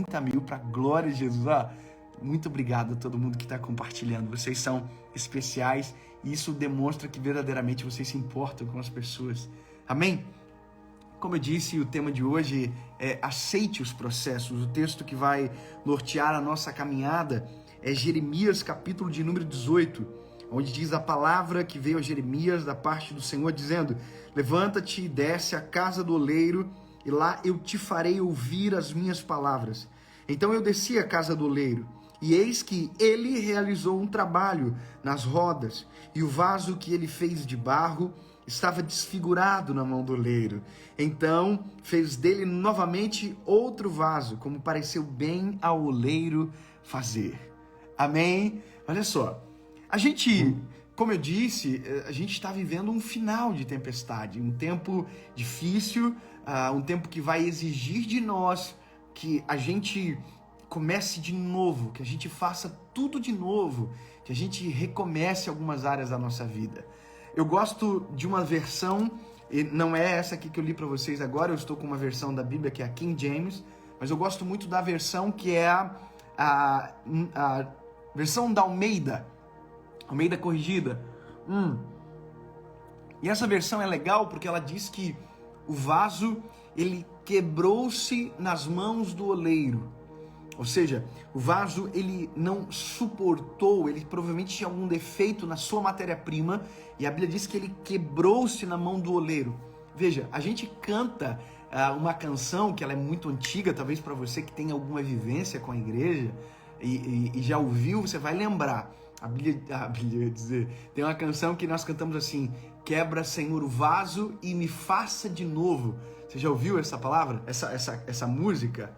30 mil para a glória de Jesus. Muito obrigado a todo mundo que está compartilhando. Vocês são especiais e isso demonstra que verdadeiramente vocês se importam com as pessoas. Amém? Como eu disse, o tema de hoje é aceite os processos. O texto que vai nortear a nossa caminhada é Jeremias, capítulo de número 18, onde diz a palavra que veio a Jeremias da parte do Senhor, dizendo: levanta-te e desce à casa do oleiro, e lá eu te farei ouvir as minhas palavras. Então eu desci à casa do oleiro, e eis que ele realizou um trabalho nas rodas, e o vaso que ele fez de barro estava desfigurado na mão do oleiro. Então fez dele novamente outro vaso, como pareceu bem ao oleiro fazer. Amém? Olha só, a gente, como eu disse, a gente está vivendo um final de tempestade, um tempo difícil, um tempo que vai exigir de nós que a gente comece de novo, que a gente faça tudo de novo, que a gente recomece algumas áreas da nossa vida. Eu gosto de uma versão, e não é essa aqui que eu li para vocês agora, eu estou com uma versão da Bíblia que é a King James, mas eu gosto muito da versão que é a versão da Almeida corrigida. E essa versão é legal porque ela diz que o vaso, ele quebrou-se nas mãos do oleiro. Ou seja, o vaso, ele não suportou, ele provavelmente tinha algum defeito na sua matéria-prima, e a Bíblia diz que ele quebrou-se na mão do oleiro. Veja, a gente canta uma canção que ela é muito antiga, talvez para você que tem alguma vivência com a igreja, e já ouviu, você vai lembrar. A Bíblia dizer, tem uma canção que nós cantamos assim: quebra, Senhor, o vaso e me faça de novo. Você já ouviu essa palavra? Essa música?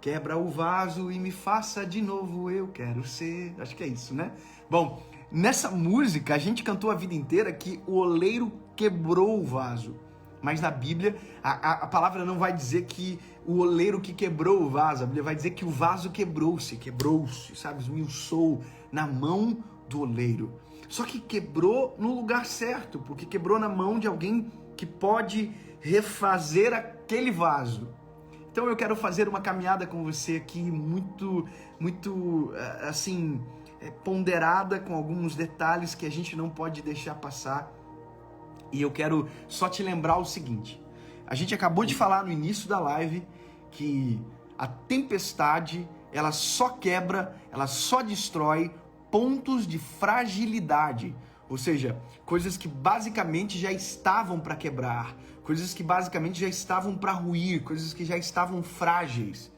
Quebra o vaso e me faça de novo, eu quero ser. Acho que é isso, né? Bom, nessa música a gente cantou a vida inteira que o oleiro quebrou o vaso. Mas na Bíblia, a palavra não vai dizer que o oleiro que quebrou o vaso. A Bíblia vai dizer que o vaso quebrou-se, sabe? Esmiuçou na mão do oleiro. Só que quebrou no lugar certo, porque quebrou na mão de alguém que pode refazer aquele vaso. Então eu quero fazer uma caminhada com você aqui muito assim, ponderada, com alguns detalhes que a gente não pode deixar passar. E eu quero só te lembrar o seguinte: a gente acabou de falar no início da live que a tempestade, ela só quebra, ela só destrói pontos de fragilidade. Ou seja, coisas que basicamente já estavam para quebrar, coisas que basicamente já estavam para ruir, coisas que já estavam frágeis.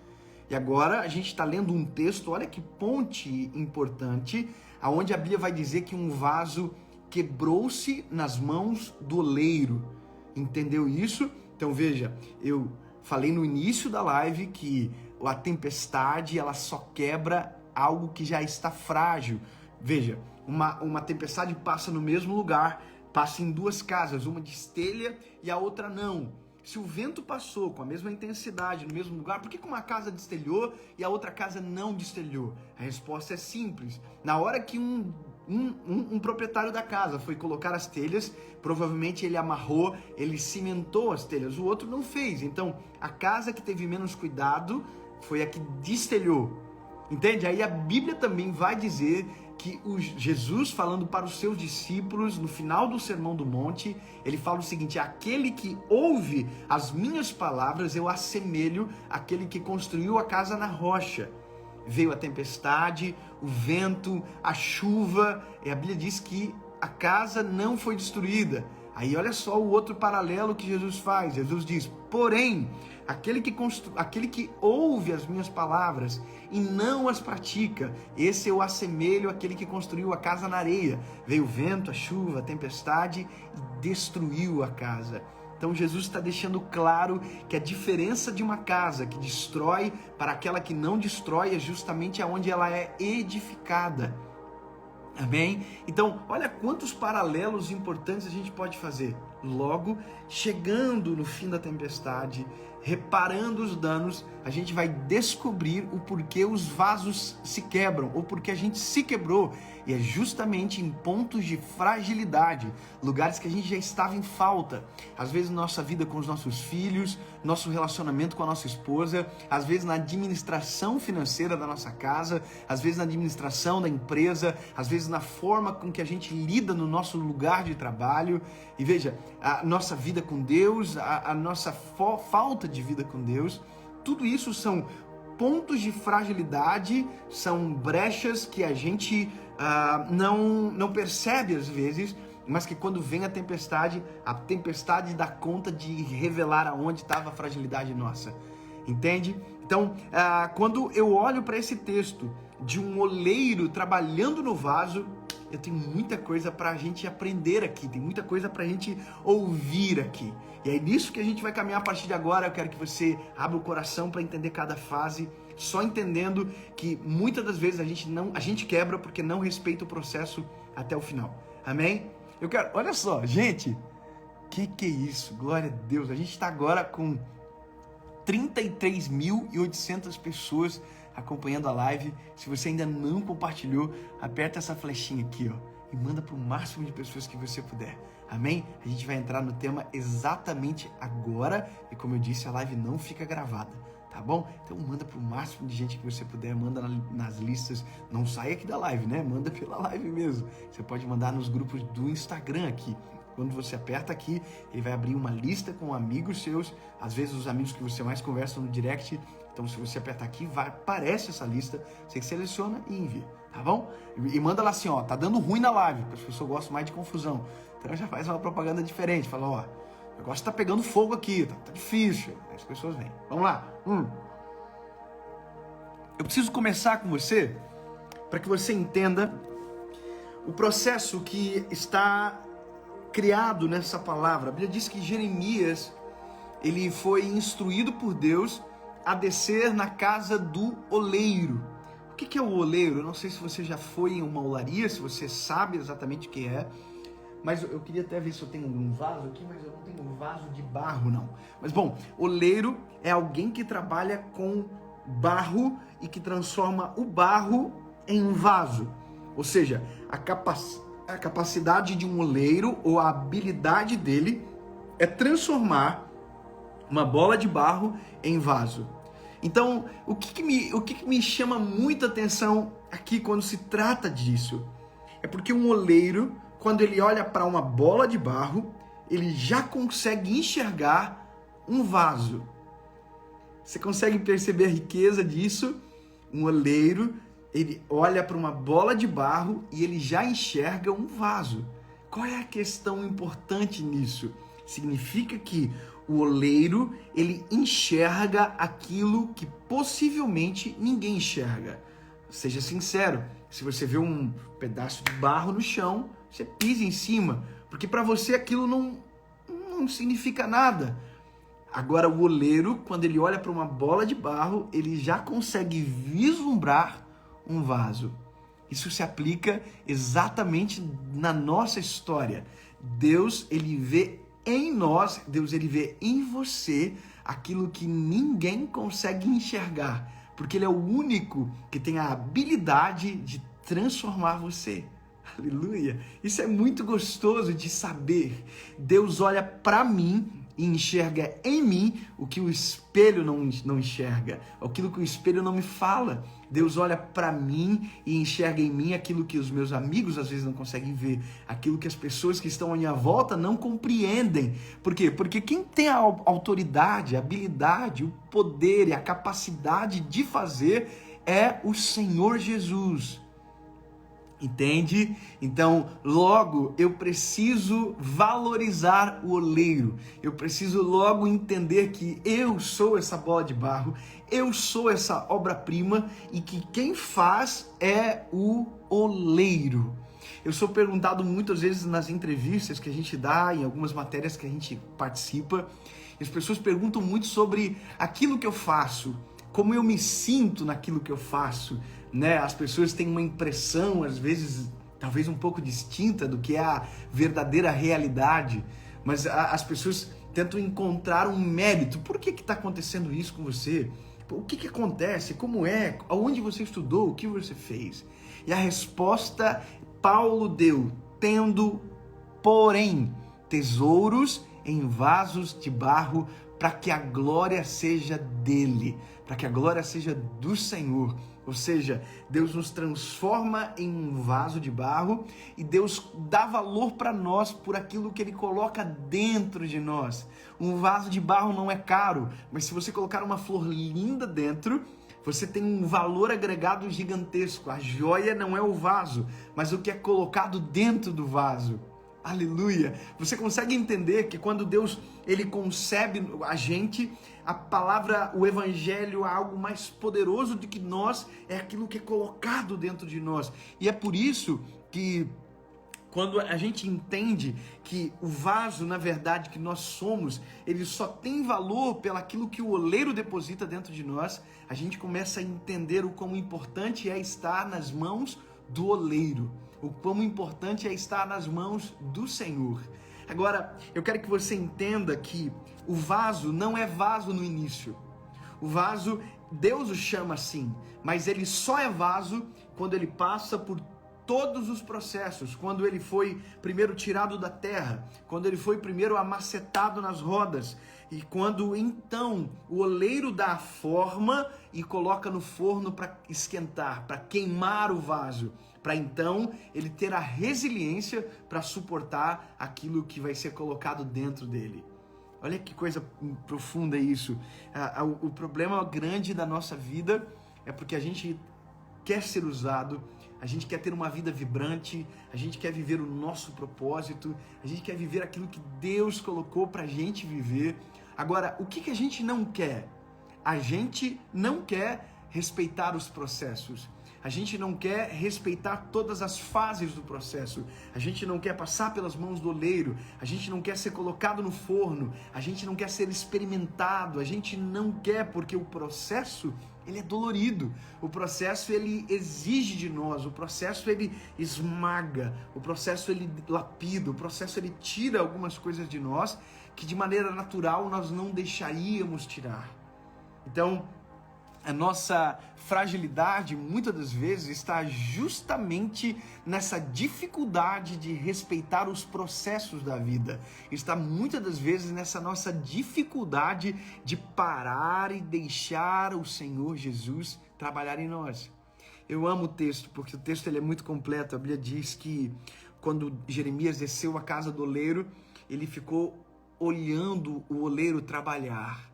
E agora a gente está lendo um texto, olha que ponte importante, aonde a Bíblia vai dizer que um vaso quebrou-se nas mãos do oleiro. Entendeu isso? Então veja, eu falei no início da live que a tempestade, ela só quebra algo que já está frágil. Veja, uma tempestade passa no mesmo lugar, passa em duas casas, uma destelha e a outra não. Se o vento passou com a mesma intensidade no mesmo lugar, por que uma casa destelhou e a outra casa não destelhou? A resposta é simples. Na hora que um proprietário da casa foi colocar as telhas, provavelmente ele amarrou, ele cimentou as telhas, o outro não fez. Então, a casa que teve menos cuidado foi a que destelhou. Entende? Aí a Bíblia também vai dizer que Jesus, falando para os seus discípulos no final do Sermão do Monte, ele fala o seguinte: aquele que ouve as minhas palavras, eu assemelho àquele que construiu a casa na rocha. Veio a tempestade, o vento, a chuva, e a Bíblia diz que a casa não foi destruída. Aí olha só o outro paralelo que Jesus faz. Jesus diz: porém, aquele que ouve as minhas palavras e não as pratica, esse eu assemelho àquele que construiu a casa na areia. Veio o vento, a chuva, a tempestade e destruiu a casa. Então Jesus está deixando claro que a diferença de uma casa que destrói para aquela que não destrói é justamente aonde ela é edificada. Amém? Então, olha quantos paralelos importantes a gente pode fazer. Logo, chegando no fim da tempestade, reparando os danos, a gente vai descobrir o porquê os vasos se quebram, ou porque a gente se quebrou. E é justamente em pontos de fragilidade, lugares que a gente já estava em falta. Às vezes nossa vida com os nossos filhos, nosso relacionamento com a nossa esposa, às vezes na administração financeira da nossa casa, às vezes na administração da empresa, às vezes na forma com que a gente lida no nosso lugar de trabalho. E veja, a nossa vida com Deus, a nossa falta de vida com Deus, tudo isso são pontos de fragilidade, são brechas que a gente não percebe às vezes, mas que quando vem a tempestade dá conta de revelar aonde estava a fragilidade nossa, entende? Então, quando eu olho para esse texto de um oleiro trabalhando no vaso, eu tenho muita coisa para a gente aprender aqui, tem muita coisa para a gente ouvir aqui. E é nisso que a gente vai caminhar a partir de agora. Eu quero que você abra o coração para entender cada fase, só entendendo que muitas das vezes a gente quebra porque não respeita o processo até o final. Amém? Olha só, gente, que é isso? Glória a Deus. A gente está agora com 33.800 pessoas acompanhando a live. Se você ainda não compartilhou, aperta essa flechinha aqui, ó, e manda para o máximo de pessoas que você puder. Amém? A gente vai entrar no tema exatamente agora e, como eu disse, a live não fica gravada, tá bom? Então manda para o máximo de gente que você puder, manda nas listas, não sai aqui da live, né? Manda pela live mesmo. Você pode mandar nos grupos do Instagram aqui. Quando você aperta aqui, ele vai abrir uma lista com amigos seus, às vezes os amigos que você mais conversa no direct. Então, se você apertar aqui, aparece essa lista, você seleciona e envia, tá bom? E manda lá assim, ó, tá dando ruim na live, porque as pessoas gostam mais de confusão. Então, já faz uma propaganda diferente, fala, ó, o negócio tá pegando fogo aqui, tá difícil. Aí as pessoas vêm. Vamos lá. Eu preciso começar com você, para que você entenda o processo que está criado nessa palavra. A Bíblia diz que Jeremias, ele foi instruído por Deus a descer na casa do oleiro. O que é o oleiro? Eu não sei se você já foi em uma olaria, se você sabe exatamente o que é, mas eu queria até ver se eu tenho um vaso aqui, mas eu não tenho um vaso de barro, não. Mas bom, oleiro é alguém que trabalha com barro e que transforma o barro em um vaso. Ou seja, a capacidade de um oleiro, ou a habilidade dele, é transformar uma bola de barro em vaso. Então, o que me chama muita atenção aqui quando se trata disso? É porque um oleiro, quando ele olha para uma bola de barro, ele já consegue enxergar um vaso. Você consegue perceber a riqueza disso? Um oleiro, ele olha para uma bola de barro e ele já enxerga um vaso. Qual é a questão importante nisso? Significa que o oleiro, ele enxerga aquilo que possivelmente ninguém enxerga. Seja sincero, se você vê um pedaço de barro no chão, você pisa em cima, porque para você aquilo não significa nada. Agora o oleiro, quando ele olha para uma bola de barro, ele já consegue vislumbrar um vaso. Isso se aplica exatamente na nossa história. Deus, ele vê em nós, Deus, ele vê em você aquilo que ninguém consegue enxergar, porque ele é o único que tem a habilidade de transformar você. Aleluia! Isso é muito gostoso de saber. Deus olha para mim e enxerga em mim o que o espelho não enxerga, aquilo que o espelho não me fala. Deus olha para mim e enxerga em mim aquilo que os meus amigos às vezes não conseguem ver, aquilo que as pessoas que estão à minha volta não compreendem. Por quê? Porque quem tem a autoridade, a habilidade, o poder e a capacidade de fazer é o Senhor Jesus. Entende? Então, logo, eu preciso valorizar o oleiro. Eu preciso logo entender que eu sou essa bola de barro, eu sou essa obra-prima e que quem faz é o oleiro. Eu sou perguntado muitas vezes nas entrevistas que a gente dá, em algumas matérias que a gente participa, e as pessoas perguntam muito sobre aquilo que eu faço, como eu me sinto naquilo que eu faço, né? As pessoas têm uma impressão, às vezes, talvez um pouco distinta do que é a verdadeira realidade, mas as pessoas tentam encontrar um mérito. Por que está acontecendo isso com você? O que acontece? Como é? Aonde você estudou? O que você fez? E a resposta Paulo deu, tendo, porém, tesouros em vasos de barro, para que a glória seja dele, para que a glória seja do Senhor. Ou seja, Deus nos transforma em um vaso de barro e Deus dá valor para nós por aquilo que Ele coloca dentro de nós. Um vaso de barro não é caro, mas se você colocar uma flor linda dentro, você tem um valor agregado gigantesco. A joia não é o vaso, mas o que é colocado dentro do vaso. Aleluia! Você consegue entender que quando Deus ele concebe a gente, a palavra, o evangelho é algo mais poderoso do que nós, é aquilo que é colocado dentro de nós. E é por isso que quando a gente entende que o vaso, na verdade, que nós somos, ele só tem valor pelo aquilo que o oleiro deposita dentro de nós, a gente começa a entender o quão importante é estar nas mãos do oleiro. O quão importante é estar nas mãos do Senhor. Agora, eu quero que você entenda que o vaso não é vaso no início. O vaso, Deus o chama assim, mas ele só é vaso quando ele passa por todos os processos, quando ele foi primeiro tirado da terra, quando ele foi primeiro amacetado nas rodas, e quando então o oleiro dá a forma e coloca no forno para esquentar, para queimar o vaso, para então ele ter a resiliência para suportar aquilo que vai ser colocado dentro dele. Olha que coisa profunda isso. O problema grande da nossa vida é porque a gente quer ser usado, a gente quer ter uma vida vibrante, a gente quer viver o nosso propósito, a gente quer viver aquilo que Deus colocou para a gente viver. Agora, o que a gente não quer? A gente não quer respeitar os processos. A gente não quer respeitar todas as fases do processo. A gente não quer passar pelas mãos do oleiro. A gente não quer ser colocado no forno. A gente não quer ser experimentado. A gente não quer, porque o processo, ele é dolorido. O processo, ele exige de nós. O processo, ele esmaga. O processo, ele lapida. O processo, ele tira algumas coisas de nós que de maneira natural nós não deixaríamos tirar. Então, a nossa fragilidade, muitas das vezes, está justamente nessa dificuldade de respeitar os processos da vida. Está muitas das vezes nessa nossa dificuldade de parar e deixar o Senhor Jesus trabalhar em nós. Eu amo o texto, porque o texto ele é muito completo. A Bíblia diz que quando Jeremias desceu à casa do oleiro, ele ficou olhando o oleiro trabalhar.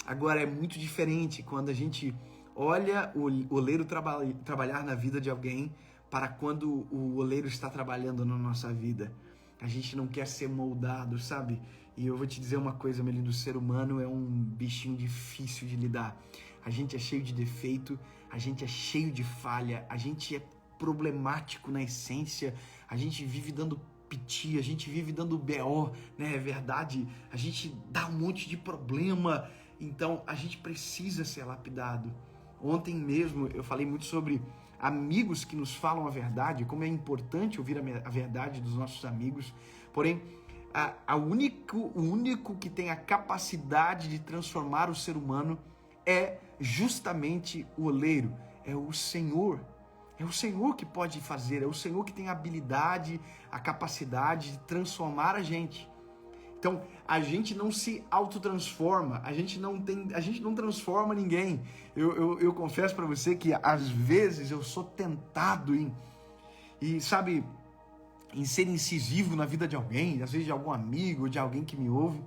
Agora é muito diferente quando a gente olha o oleiro trabalhar na vida de alguém para quando o oleiro está trabalhando na nossa vida. A gente não quer ser moldado, sabe? E eu vou te dizer uma coisa, meu lindo, o ser humano é um bichinho difícil de lidar. A gente é cheio de defeito, a gente é cheio de falha, a gente é problemático na essência, a gente vive dando piti, a gente vive dando BO, né? É verdade, a gente dá um monte de problema. Então, a gente precisa ser lapidado. Ontem mesmo eu falei muito sobre amigos que nos falam a verdade, como é importante ouvir a verdade dos nossos amigos. Porém, o único que tem a capacidade de transformar o ser humano é justamente o oleiro, é o Senhor. É o Senhor que pode fazer, é o Senhor que tem a habilidade, a capacidade de transformar a gente. Então, a gente não se autotransforma, a gente não transforma ninguém. Eu confesso para você que às vezes eu sou tentado em ser incisivo na vida de alguém, às vezes de algum amigo, de alguém que me ouve,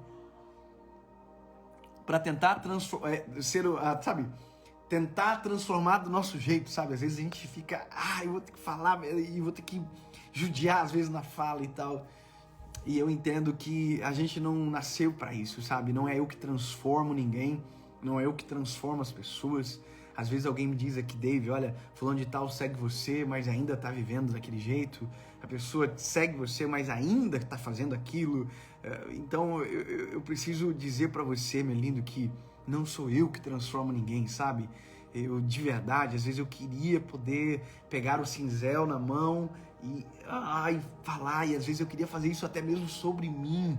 para tentar tentar transformar do nosso jeito, sabe? Às vezes a gente fica, eu vou ter que falar e vou ter que judiar às vezes na fala e tal. E eu entendo que a gente não nasceu para isso, sabe? Não é eu que transformo ninguém, não é eu que transformo as pessoas. Às vezes alguém me diz aqui, Dave, olha, fulano de tal segue você, mas ainda tá vivendo daquele jeito. A pessoa segue você, mas ainda tá fazendo aquilo. Então eu preciso dizer para você, meu lindo, que não sou eu que transformo ninguém, sabe? Eu, de verdade, às vezes eu queria poder pegar o cinzel na mão e falar, e às vezes eu queria fazer isso até mesmo sobre mim.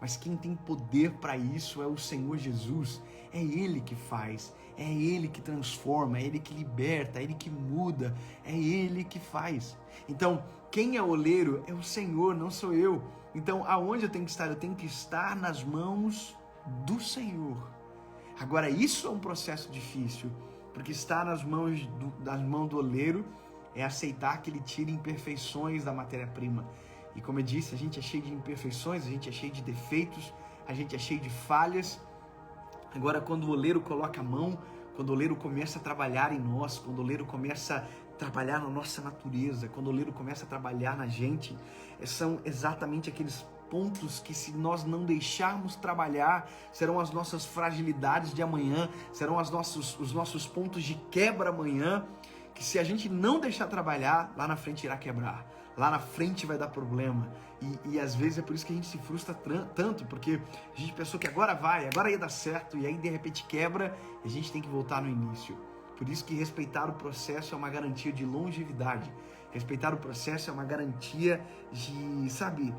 mas quem tem poder para isso é o Senhor Jesus. É Ele que faz, é Ele que transforma, é Ele que liberta, é Ele que muda, é Ele que faz. Então, quem é oleiro é o Senhor, não sou eu. Então, aonde eu tenho que estar? Eu tenho que estar nas mãos do Senhor. Agora, isso é um processo difícil, porque estar nas mãos do oleiro é aceitar que ele tire imperfeições da matéria-prima. E como eu disse, a gente é cheio de imperfeições, a gente é cheio de defeitos, a gente é cheio de falhas. Agora, quando o oleiro coloca a mão, quando o oleiro começa a trabalhar em nós, quando o oleiro começa a trabalhar na nossa natureza, quando o oleiro começa a trabalhar na gente, são exatamente aqueles pontos que, se nós não deixarmos trabalhar, serão as nossas fragilidades de amanhã, serão os nossos pontos de quebra amanhã, que se a gente não deixar trabalhar, lá na frente irá quebrar, lá na frente vai dar problema, e às vezes é por isso que a gente se frustra tanto, porque a gente pensou que agora ia dar certo, e aí de repente quebra, e a gente tem que voltar no início. Por isso que respeitar o processo é uma garantia de longevidade, respeitar o processo é uma garantia de, sabe,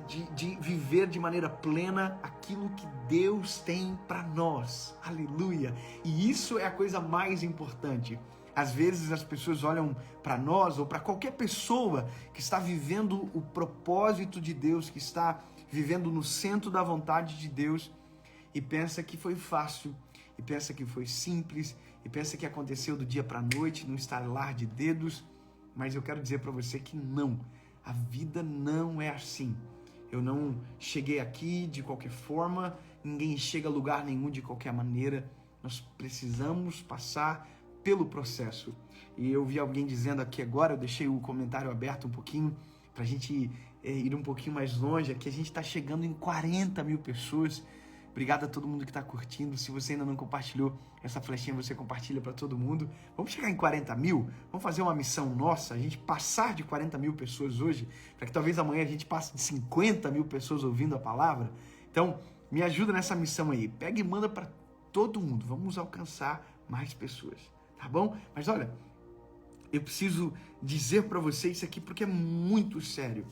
de viver de maneira plena aquilo que Deus tem para nós, aleluia, e isso é a coisa mais importante. Às vezes as pessoas olham para nós ou para qualquer pessoa que está vivendo o propósito de Deus, que está vivendo no centro da vontade de Deus, e pensa que foi fácil, e pensa que foi simples, e pensa que aconteceu do dia para a noite, num estalar de dedos. Mas eu quero dizer para você que não, a vida não é assim. Eu não cheguei aqui de qualquer forma, ninguém chega a lugar nenhum de qualquer maneira. Nós precisamos passar pelo processo. E eu vi alguém dizendo aqui agora, eu deixei o comentário aberto um pouquinho, para a gente ir um pouquinho mais longe, aqui a gente está chegando em 40 mil pessoas. Obrigado a todo mundo que está curtindo. Se você ainda não compartilhou essa flechinha, você compartilha para todo mundo. Vamos chegar em 40 mil? Vamos fazer uma missão nossa, a gente passar de 40 mil pessoas hoje, para que talvez amanhã a gente passe de 50 mil pessoas ouvindo a palavra. Então, me ajuda nessa missão aí. Pega e manda para todo mundo. Vamos alcançar mais pessoas, tá bom? Mas olha, eu preciso dizer para você isso aqui porque é muito sério.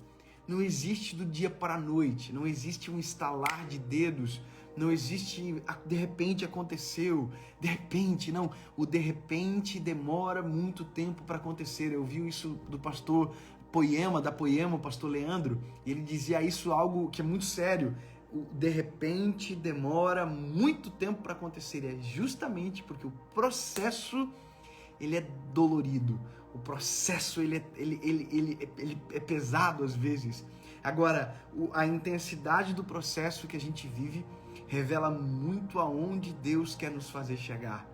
Não existe do dia para a noite, não existe um estalar de dedos, não existe de repente aconteceu, de repente, não. O de repente demora muito tempo para acontecer. Eu vi isso do pastor Poema, o pastor Leandro, e ele dizia isso, algo que é muito sério. O de repente demora muito tempo para acontecer, e é justamente porque o processo ele é dolorido, o processo ele é pesado às vezes. Agora, a intensidade do processo que a gente vive revela muito aonde Deus quer nos fazer chegar.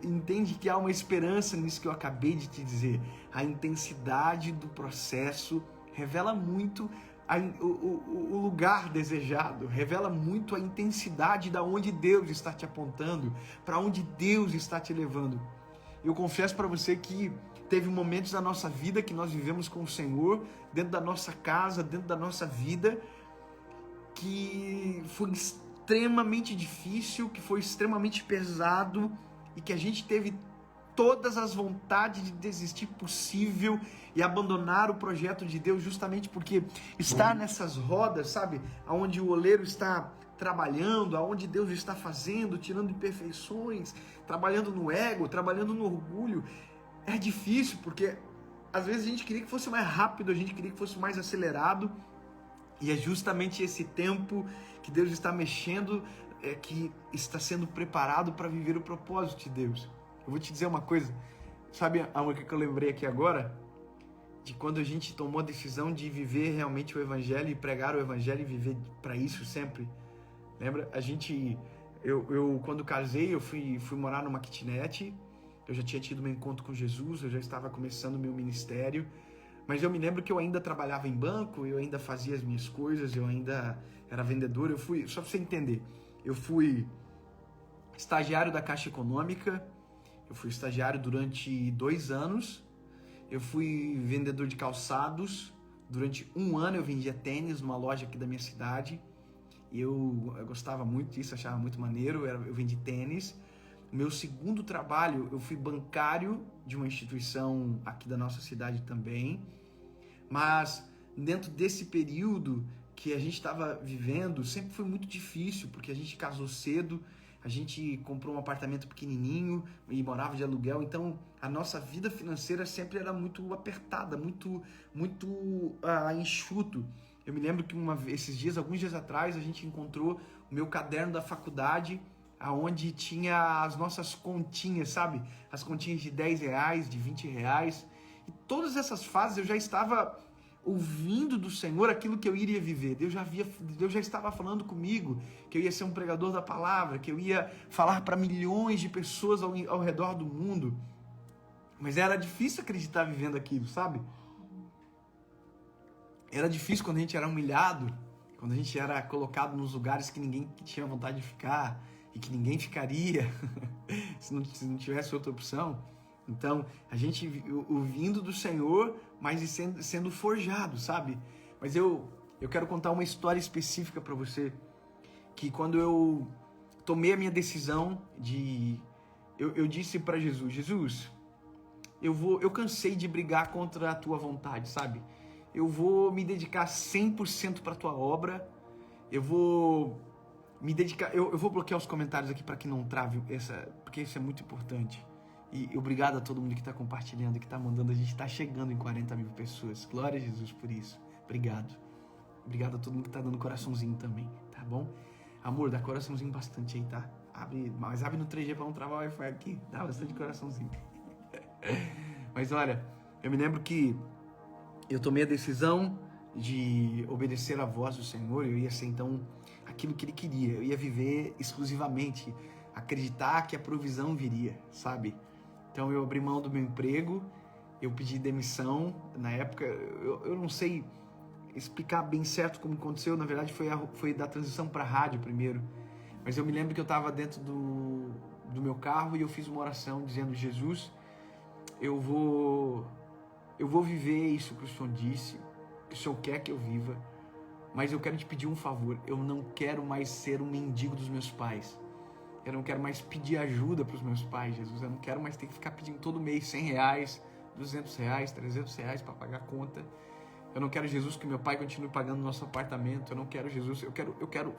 Entende que há uma esperança nisso que eu acabei de te dizer. A intensidade do processo revela muito o lugar desejado, revela muito a intensidade da onde Deus está te apontando, para onde Deus está te levando. Eu confesso para você que teve momentos da nossa vida que nós vivemos com o Senhor, dentro da nossa casa, dentro da nossa vida, que foi extremamente difícil, que foi extremamente pesado, e que a gente teve todas as vontades de desistir possível e abandonar o projeto de Deus, justamente porque estar nessas rodas, sabe, aonde o oleiro está trabalhando, aonde Deus está fazendo, tirando imperfeições, trabalhando no ego, trabalhando no orgulho, é difícil, porque às vezes a gente queria que fosse mais rápido, a gente queria que fosse mais acelerado, e é justamente esse tempo que Deus está mexendo, que está sendo preparado para viver o propósito de Deus. Eu vou te dizer uma coisa, sabe a que eu lembrei aqui agora? De quando a gente tomou a decisão de viver realmente o Evangelho e pregar o Evangelho e viver para isso sempre. Lembra? Eu quando casei, eu fui morar numa kitnet, eu já tinha tido meu encontro com Jesus, eu já estava começando o meu ministério, mas eu me lembro que eu ainda trabalhava em banco, eu ainda fazia as minhas coisas, eu ainda era vendedor, só para você entender, eu fui estagiário da Caixa Econômica, eu fui estagiário durante 2 anos, eu fui vendedor de calçados, durante 1 ano eu vendia tênis numa loja aqui da minha cidade, e eu gostava muito disso, achava muito maneiro, eu vendi tênis. Meu segundo trabalho, eu fui bancário de uma instituição aqui da nossa cidade também, mas dentro desse período que a gente estava vivendo sempre foi muito difícil, porque a gente casou cedo, a gente comprou um apartamento pequenininho e morava de aluguel, então a nossa vida financeira sempre era muito apertada, muito enxuto. Eu me lembro que alguns dias atrás, a gente encontrou o meu caderno da faculdade, aonde tinha as nossas continhas, sabe? As continhas de R$10, de R$20. E todas essas fases eu já estava ouvindo do Senhor aquilo que eu iria viver. Deus já estava falando comigo que eu ia ser um pregador da palavra, que eu ia falar para milhões de pessoas ao redor do mundo. Mas era difícil acreditar vivendo aquilo, sabe? Era difícil quando a gente era humilhado, quando a gente era colocado nos lugares que ninguém tinha vontade de ficar e que ninguém ficaria se não tivesse outra opção. Então, a gente ouvindo do Senhor, mas sendo forjado, sabe? Mas eu quero contar uma história específica para você, que quando eu tomei a minha decisão eu disse para Jesus, eu cansei de brigar contra a tua vontade, sabe? Eu vou me dedicar 100% para a tua obra, eu vou me dedicar, eu vou bloquear os comentários aqui para que não trave porque isso é muito importante. E obrigado a todo mundo que está compartilhando, que está mandando. A gente está chegando em 40 mil pessoas. Glória a Jesus por isso. Obrigado. Obrigado a todo mundo que está dando coraçãozinho também, tá bom? Amor, dá coraçãozinho bastante aí, tá? Mas abre no 3G para não travar o Wi-Fi aqui. Dá bastante coraçãozinho. Mas olha, eu me lembro que eu tomei a decisão de obedecer à voz do Senhor. Eu ia ser então aquilo que Ele queria. Eu ia viver exclusivamente, acreditar que a provisão viria, sabe? Então eu abri mão do meu emprego, eu pedi demissão. Na época, eu não sei explicar bem certo como aconteceu. Na verdade, foi da transição para rádio primeiro. Mas eu me lembro que eu estava dentro do meu carro e eu fiz uma oração dizendo: Jesus, eu vou viver isso que o Senhor disse, que o Senhor quer que eu viva, mas eu quero te pedir um favor. Eu não quero mais ser um mendigo dos meus pais. Eu não quero mais pedir ajuda para os meus pais, Jesus. Eu não quero mais ter que ficar pedindo todo mês R$100, R$200, R$300 para pagar a conta. Eu não quero, Jesus, que meu pai continue pagando nosso apartamento. Eu não quero, Jesus, eu quero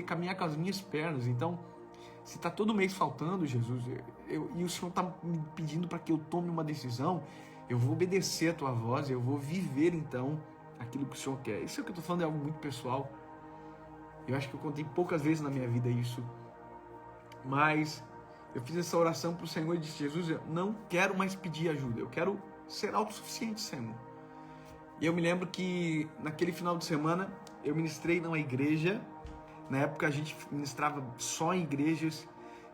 caminhar com as minhas pernas. Então, se está todo mês faltando, Jesus, e o Senhor está me pedindo para que eu tome uma decisão, eu vou obedecer a tua voz, eu vou viver então aquilo que o Senhor quer. Isso é o que eu estou falando, é algo muito pessoal. Eu acho que eu contei poucas vezes na minha vida isso. Mas eu fiz essa oração para o Senhor e disse: Jesus, eu não quero mais pedir ajuda, eu quero ser autossuficiente, Senhor. E eu me lembro que naquele final de semana eu ministrei numa igreja. Na época a gente ministrava só em igrejas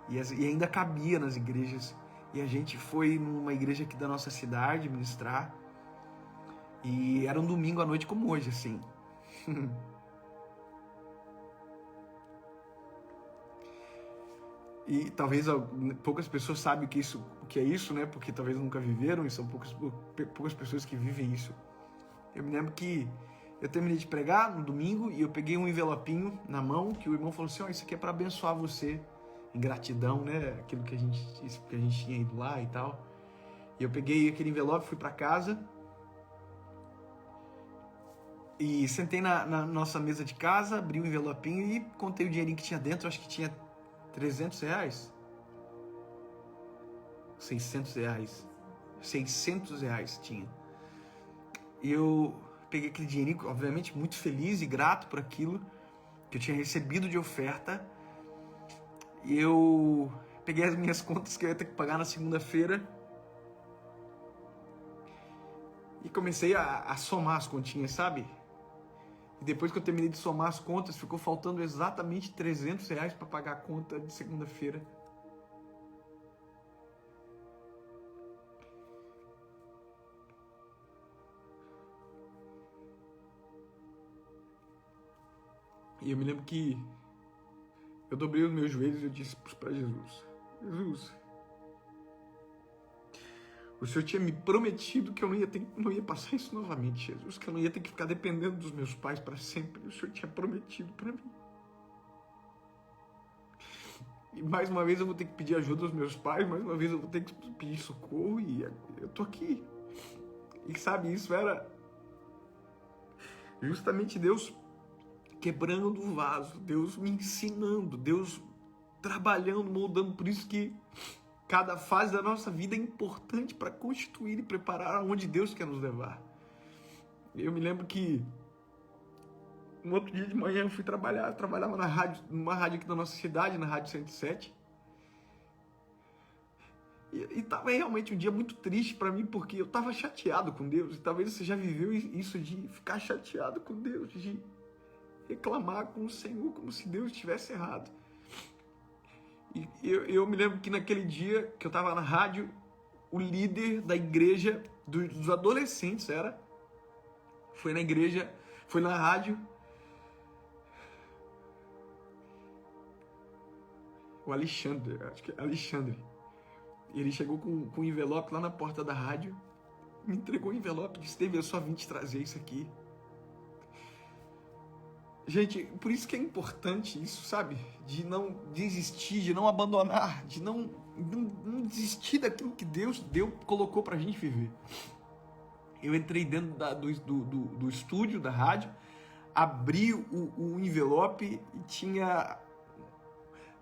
e ainda cabia nas igrejas. E a gente foi numa igreja aqui da nossa cidade ministrar. E era um domingo à noite como hoje, assim. E talvez poucas pessoas sabem o que é isso, né? Porque talvez nunca viveram, e são poucas pessoas que vivem isso. Eu me lembro que eu terminei de pregar no domingo e eu peguei um envelopinho na mão, que o irmão falou assim: isso aqui é para abençoar você, em gratidão, né? Aquilo que a gente tinha ido lá e tal. E eu peguei aquele envelope, fui para casa e sentei na nossa mesa de casa, abri o envelopinho e contei o dinheirinho que tinha dentro. Acho que tinha R$300, R$600, R$600 tinha. E eu peguei aquele dinheirinho, obviamente muito feliz e grato por aquilo que eu tinha recebido de oferta. E eu peguei as minhas contas que eu ia ter que pagar na segunda-feira e comecei a somar as continhas, sabe? E depois que eu terminei de somar as contas, ficou faltando exatamente R$300 para pagar a conta de segunda-feira. E eu me lembro que eu dobrei os meus joelhos e eu disse para Jesus: Jesus, o Senhor tinha me prometido que eu não ia passar isso novamente, Jesus, que eu não ia ter que ficar dependendo dos meus pais para sempre. O Senhor tinha prometido para mim. E mais uma vez eu vou ter que pedir ajuda aos meus pais, mais uma vez eu vou ter que pedir socorro, e eu tô aqui. E sabe, isso era justamente Deus quebrando o vaso, Deus me ensinando, Deus trabalhando, moldando. Por isso que cada fase da nossa vida é importante para constituir e preparar aonde Deus quer nos levar. Eu me lembro que um outro dia de manhã eu fui trabalhar, eu trabalhava na rádio, numa rádio aqui da nossa cidade, na Rádio 107. E tava realmente um dia muito triste para mim, porque eu tava chateado com Deus. E talvez você já viveu isso de ficar chateado com Deus, de reclamar com o Senhor como se Deus estivesse errado. E eu me lembro que naquele dia que eu tava na rádio, o líder da igreja dos adolescentes foi na igreja, foi na rádio. O Alexandre, acho que é Alexandre. Ele chegou com um envelope lá na porta da rádio, me entregou o envelope e disse: David, eu só vim te trazer isso aqui. Gente, por isso que é importante isso, sabe? De não desistir, de não abandonar, de não desistir daquilo que Deus colocou pra gente viver. Eu entrei dentro do estúdio da rádio, abri o envelope e tinha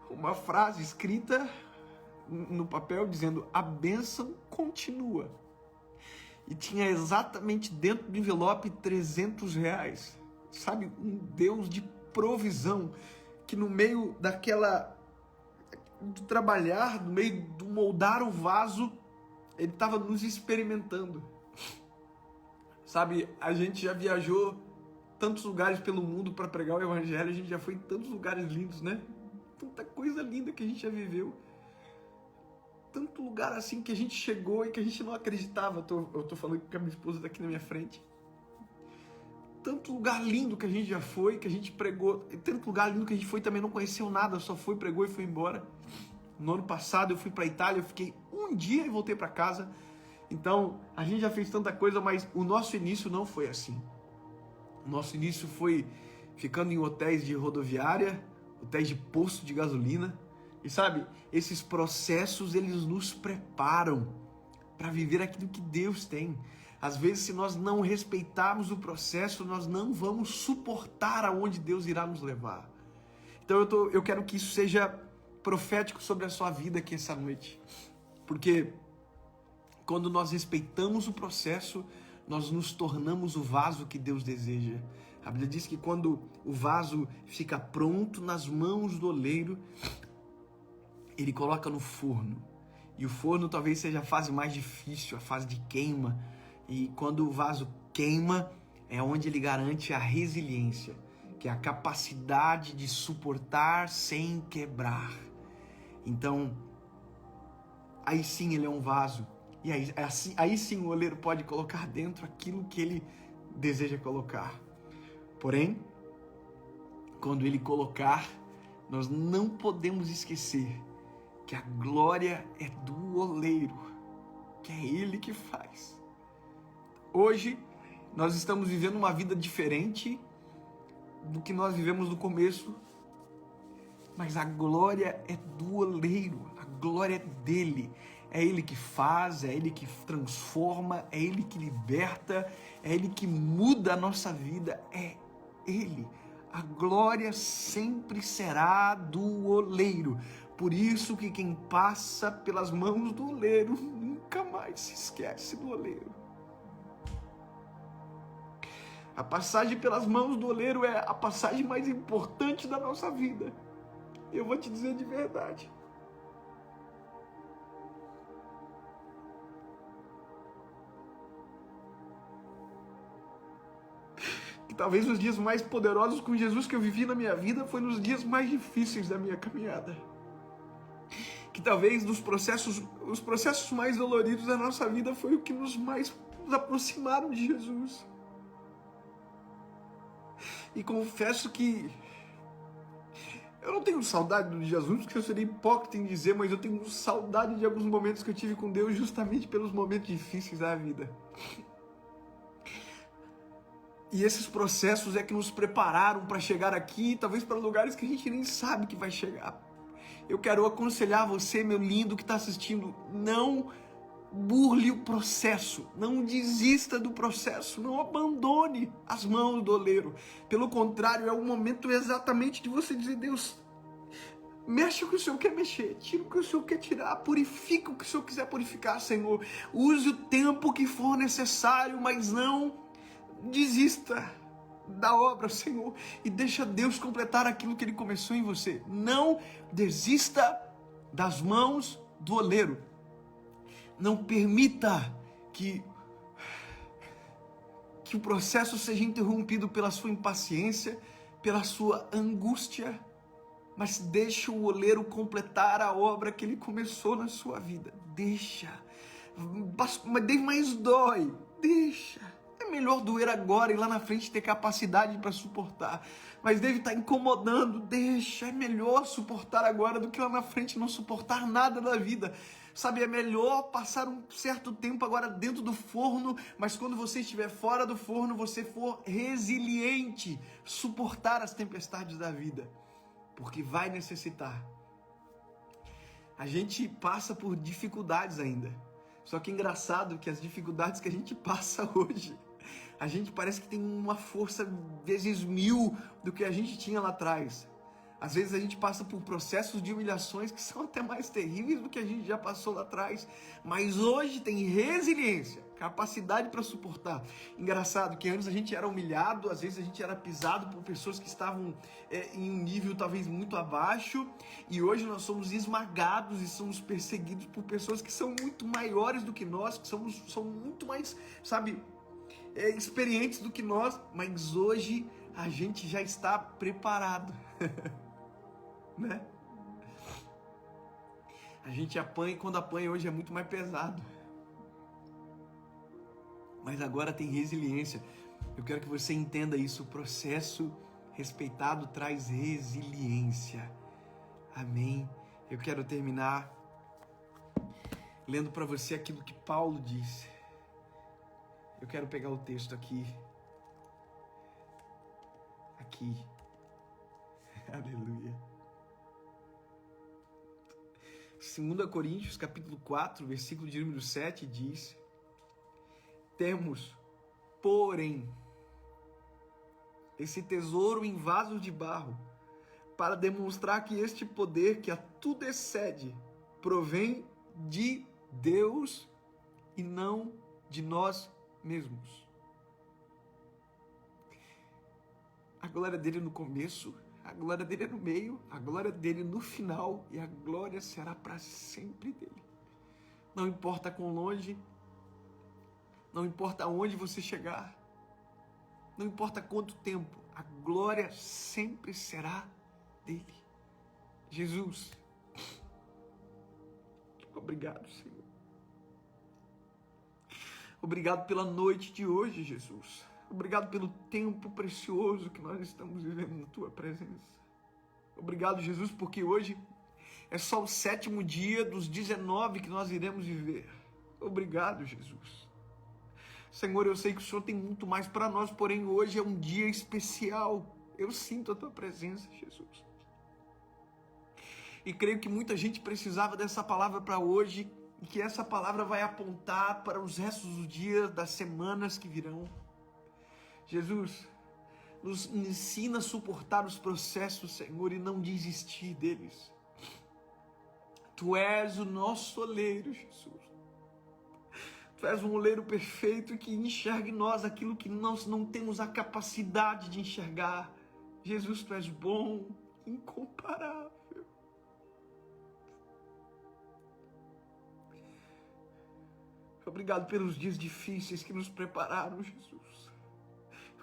uma frase escrita no papel dizendo: a bênção continua. E tinha exatamente dentro do envelope R$300. Sabe, um Deus de provisão, que no meio do trabalhar, no meio do moldar o vaso, ele estava nos experimentando. Sabe, a gente já viajou tantos lugares pelo mundo para pregar o evangelho, a gente já foi em tantos lugares lindos, né? Tanta coisa linda que a gente já viveu. Tanto lugar assim que a gente chegou e que a gente não acreditava. Eu tô falando que a minha esposa tá aqui na minha frente. Tanto lugar lindo que a gente já foi, que a gente pregou. E tanto lugar lindo que a gente foi e também não conheceu nada, só foi, pregou e foi embora. No ano passado eu fui pra Itália, eu fiquei um dia e voltei pra casa. Então, a gente já fez tanta coisa, mas o nosso início não foi assim. O nosso início foi ficando em hotéis de rodoviária, hotéis de posto de gasolina. E sabe, esses processos, eles nos preparam para viver aquilo que Deus tem. Às vezes, se nós não respeitarmos o processo, nós não vamos suportar aonde Deus irá nos levar. Então eu quero que isso seja profético sobre a sua vida aqui essa noite. Porque quando nós respeitamos o processo, nós nos tornamos o vaso que Deus deseja. A Bíblia diz que quando o vaso fica pronto nas mãos do oleiro, ele coloca no forno. E o forno talvez seja a fase mais difícil, a fase de queima. E quando o vaso queima, é onde ele garante a resiliência, que é a capacidade de suportar sem quebrar. Então, aí sim ele é um vaso. E aí sim o oleiro pode colocar dentro aquilo que ele deseja colocar. Porém, quando ele colocar, nós não podemos esquecer que a glória é do oleiro, que é ele que faz. Hoje, nós estamos vivendo uma vida diferente do que nós vivemos no começo, mas a glória é do oleiro, a glória é dele. É ele que faz, é ele que transforma, é ele que liberta, é ele que muda a nossa vida, é ele. A glória sempre será do oleiro. Por isso que quem passa pelas mãos do oleiro nunca mais se esquece do oleiro. A passagem pelas mãos do oleiro é a passagem mais importante da nossa vida. Eu vou te dizer de verdade. Que talvez os dias mais poderosos com Jesus que eu vivi na minha vida foi nos dias mais difíceis da minha caminhada. Que talvez os processos mais doloridos da nossa vida foi o que nos aproximaram de Jesus. E confesso que eu não tenho saudade de Jesus, porque eu seria hipócrita em dizer, mas eu tenho saudade de alguns momentos que eu tive com Deus justamente pelos momentos difíceis da vida. E esses processos é que nos prepararam para chegar aqui, talvez para lugares que a gente nem sabe que vai chegar. Eu quero aconselhar você, meu lindo, que está assistindo, não burle o processo, não desista do processo, não abandone as mãos do oleiro. Pelo contrário, é o momento exatamente de você dizer: Deus, mexe o que o Senhor quer mexer, tira o que o Senhor quer tirar, purifica o que o Senhor quiser purificar, Senhor. Use o tempo que for necessário, mas não desista da obra, Senhor, e deixa Deus completar aquilo que Ele começou em você. Não desista das mãos do oleiro. Não permita que o processo seja interrompido pela sua impaciência, pela sua angústia, mas deixa o oleiro completar a obra que ele começou na sua vida. Deixa. Mas dói. Deixa. É melhor doer agora e lá na frente ter capacidade para suportar. Mas deve estar incomodando. Deixa. É melhor suportar agora do que lá na frente não suportar nada da vida. Sabe, é melhor passar um certo tempo agora dentro do forno, mas quando você estiver fora do forno, você for resiliente, suportar as tempestades da vida. Porque vai necessitar. A gente passa por dificuldades ainda. Só que é engraçado que as dificuldades que a gente passa hoje, a gente parece que tem uma força vezes 1000 do que a gente tinha lá atrás. Às vezes a gente passa por processos de humilhações que são até mais terríveis do que a gente já passou lá atrás. Mas hoje tem resiliência, capacidade para suportar. Engraçado que antes a gente era humilhado, às vezes a gente era pisado por pessoas que estavam em um nível talvez muito abaixo. E hoje nós somos esmagados e somos perseguidos por pessoas que são muito maiores do que nós, que são muito mais, sabe, experientes do que nós. Mas hoje a gente já está preparado. Né? A gente apanha e quando apanha hoje é muito mais pesado. Mas agora tem resiliência. Eu quero que você entenda isso. O processo respeitado traz resiliência. Amém? Eu quero terminar lendo para você aquilo que Paulo disse. Eu quero pegar o texto aqui. Aleluia. 2 Coríntios, capítulo 4, versículo de número 7 diz: temos, porém, esse tesouro em vasos de barro, para demonstrar que este poder que a tudo excede, provém de Deus e não de nós mesmos. A glória dele no começo, a glória dele é no meio, a glória dele no final, e a glória será para sempre dele. Não importa quão longe, não importa onde você chegar, não importa quanto tempo, a glória sempre será dele. Jesus, obrigado, Senhor. Obrigado pela noite de hoje, Jesus. Obrigado pelo tempo precioso que nós estamos vivendo na Tua presença. Obrigado, Jesus, porque hoje é só o 7º dia dos 19 que nós iremos viver. Obrigado, Jesus. Senhor, eu sei que o Senhor tem muito mais para nós, porém hoje é um dia especial. Eu sinto a Tua presença, Jesus. E creio que muita gente precisava dessa palavra para hoje e que essa palavra vai apontar para os restos dos dias, das semanas que virão. Jesus, nos ensina a suportar os processos, Senhor, e não desistir deles. Tu és o nosso oleiro, Jesus. Tu és um oleiro perfeito que enxerga em nós aquilo que nós não temos a capacidade de enxergar. Jesus, Tu és bom, incomparável. Obrigado pelos dias difíceis que nos prepararam, Jesus.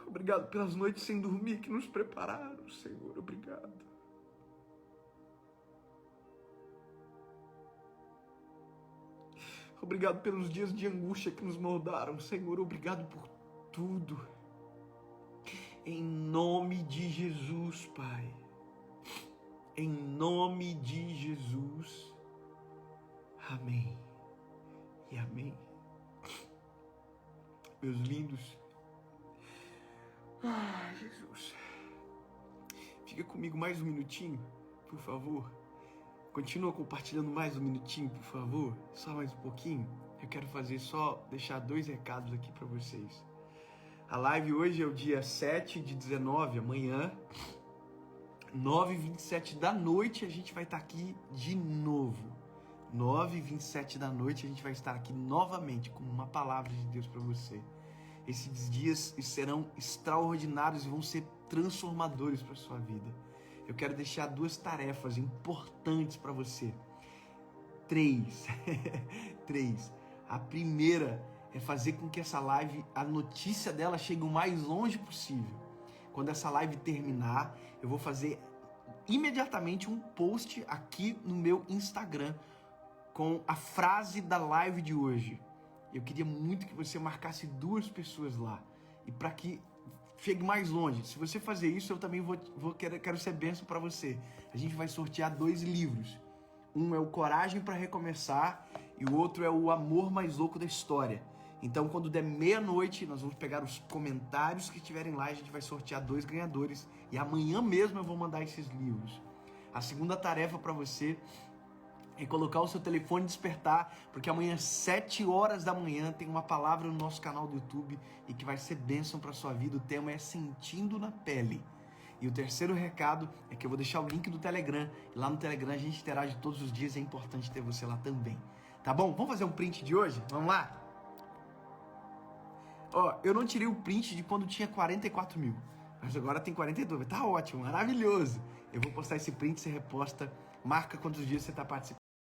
Obrigado pelas noites sem dormir que nos prepararam, Senhor. Obrigado. Obrigado pelos dias de angústia que nos moldaram, Senhor. Obrigado por tudo. Em nome de Jesus, Pai. Em nome de Jesus. Amém. E amém. Meus lindos. Jesus. Fica comigo mais um minutinho, por favor. Continua compartilhando mais um minutinho, por favor. Só mais um pouquinho. eu quero deixar 2 recados aqui para vocês. A live hoje é o dia 7/19, amanhã, 9h27 da noite, a gente vai estar aqui de novo. 9h27 da noite, a gente vai estar aqui novamente com uma palavra de Deus para você. Esses dias serão extraordinários e vão ser transformadores para sua vida. Eu quero deixar 2 tarefas importantes para você. 3. A primeira é fazer com que essa live, a notícia dela chegue o mais longe possível. Quando essa live terminar, eu vou fazer imediatamente um post aqui no meu Instagram com a frase da live de hoje. Eu queria muito que você marcasse 2 pessoas lá. E para que chegue mais longe. Se você fazer isso, eu também quero ser bênção para você. A gente vai sortear 2 livros. Um é o Coragem para Recomeçar e o outro é o Amor Mais Louco da História. Então, quando der meia-noite, nós vamos pegar os comentários que estiverem lá e a gente vai sortear 2 ganhadores. E amanhã mesmo eu vou mandar esses livros. A segunda tarefa para você é colocar o seu telefone e despertar, porque amanhã às 7h da manhã tem uma palavra no nosso canal do YouTube e que vai ser bênção para sua vida. O tema é Sentindo na Pele. E o terceiro recado é que eu vou deixar o link do Telegram. E lá no Telegram a gente interage todos os dias, é importante ter você lá também. Tá bom? Vamos fazer um print de hoje? Vamos lá? Ó, eu não tirei o print de quando tinha 44 mil, mas agora tem 42. Tá ótimo, maravilhoso. Eu vou postar esse print, você reposta, marca quantos dias você tá participando.